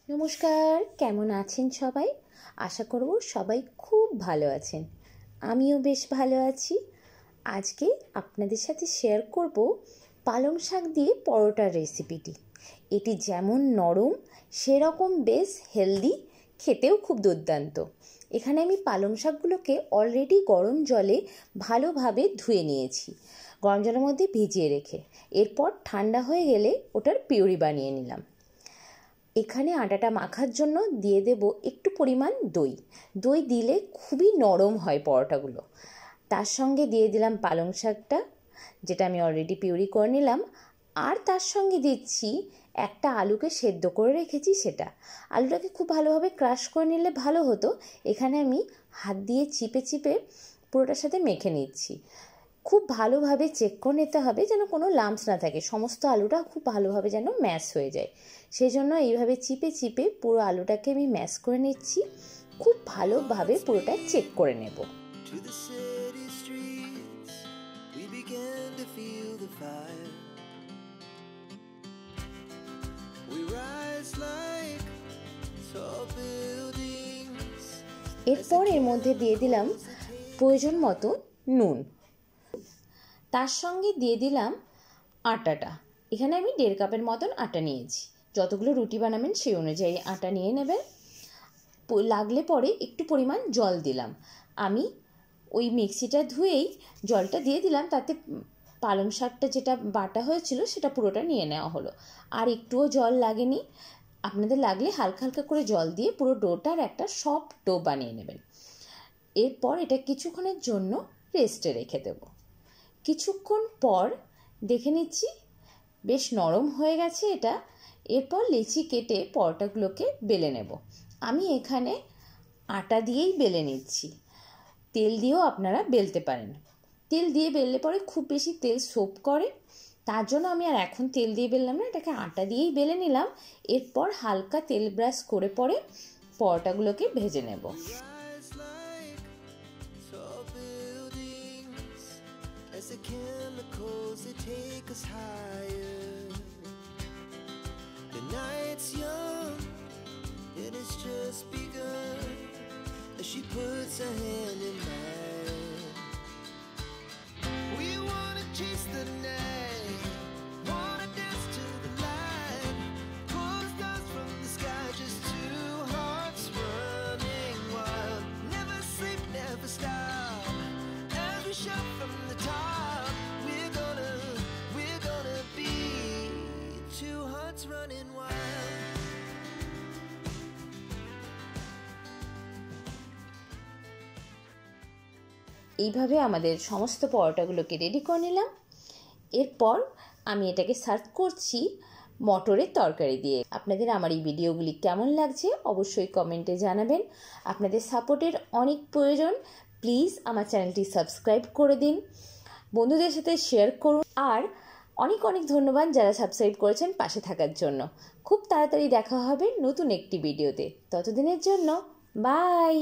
নমস্কার, কেমন আছেন সবাই? আশা করব সবাই খুব ভালো আছেন। আমিও বেশ ভালো আছি। আজকে আপনাদের সাথে শেয়ার করব পালং শাক দিয়ে পরোটার রেসিপিটি। এটি যেমন নরম সেরকম বেশ হেলদি, খেতেও খুব দুর্দান্ত। এখানে আমি পালং শাকগুলোকে অলরেডি গরম জলে ভালোভাবে ধুয়ে নিয়েছি, গরম জলের মধ্যে ভিজিয়ে রেখে। এরপর ঠান্ডা হয়ে গেলে ওটার পিউরি বানিয়ে নিলাম। এখানে আটাটা মাখার জন্য দিয়ে দেব একটু পরিমাণ দই। দই দিলে খুবই নরম হয় পরোটাগুলো। তার সঙ্গে দিয়ে দিলাম পালং শাকটা, যেটা আমি অলরেডি পিউরি করে নিলাম। আর তার সঙ্গে দিচ্ছি একটা আলুকে সেদ্ধ করে রেখেছি সেটা। আলুটাকে খুব ভালোভাবে ক্রাশ করে নিলে ভালো হতো। এখানে আমি হাত দিয়ে চিপে চিপে পুরোটার সাথে মেখে নিচ্ছি। খুব ভালোভাবে চেক করে নিতে হবে যেন কোনো লাম্পস না থাকে, সমস্ত আলুটা খুব ভালোভাবে যেন ম্যাশ হয়ে যায়। সেই জন্য এইভাবে চিপে চিপে পুরো আলুটাকে আমি ম্যাশ করে নিচ্ছি। খুব ভালোভাবে পুরোটা চেক করে নেব। এরপর এর মধ্যে দিয়ে দিলাম প্রয়োজন মতো নুন। তার সঙ্গে দিয়ে দিলাম আটাটা। এখানে আমি 1.5 কাপের মতন আটা নিয়েছি। যতগুলো রুটি বানাবেন সেই অনুযায়ী আটা নিয়ে নেবেন। লাগলে পরে একটু পরিমাণ জল দিলাম। আমি ওই মিক্সিটা ধুয়েই জলটা দিয়ে দিলাম, তাতে পালং শাকটা যেটা বাটা হয়েছিল সেটা পুরোটা নিয়ে নেওয়া হলো। আর একটুও জল লাগেনি। আপনাদের লাগলে হালকা হালকা করে জল দিয়ে পুরো ডোটার একটা সফট ডো বানিয়ে নেবেন। এরপর এটা কিছুক্ষণের জন্য রেস্টে রেখে দেব। কিছুক্ষণ পর দেখে নিচ্ছি বেশ নরম হয়ে গেছে এটা। এরপর লেচি কেটে পরোটাগুলোকে বেলে নেব। আমি এখানে আটা দিয়েই বেলে নিচ্ছি। তেল দিয়েও আপনারা বেলতে পারেন। তেল দিয়ে বেললে পরে খুব বেশি তেল সোপ করে, তার জন্য আমি আর এখন তেল দিয়ে বেললাম না, এটাকে আটা দিয়েই বেলে নিলাম। এরপর হালকা তেল ব্রাশ করে পরে পরোটাগুলোকে ভেজে নেব। As the chemicals that take us higher, the night's young and it's just begun, as she puts her hand in mine. We wanna chase the night, wanna dance to the light, pull the stars from the sky, just two hearts running wild. Never sleep, never stop, as we shout from the top. Running wild. এইভাবে আমাদের সমস্ত পরোটাগুলোকে ready করে নিলাম। এরপর আমি এটাকে serve করছি মটরের তরকারি দিয়ে। আপনাদের আমার এই ভিডিওগুলি কেমন লাগছে অবশ্যই কমেন্টে জানাবেন। আপনাদের সাপোর্টের অনেক প্রয়োজন। প্লিজ আমার চ্যানেলটি সাবস্ক্রাইব করে দিন, বন্ধুদের সাথে শেয়ার করুন। আর অনেক অনেক ধন্যবাদ যারা সাবস্ক্রাইব করেছেন পাশে থাকার জন্য। খুব তাড়াতাড়ি দেখা হবে নতুন একটি ভিডিওতে। ততদিনের জন্য বাই।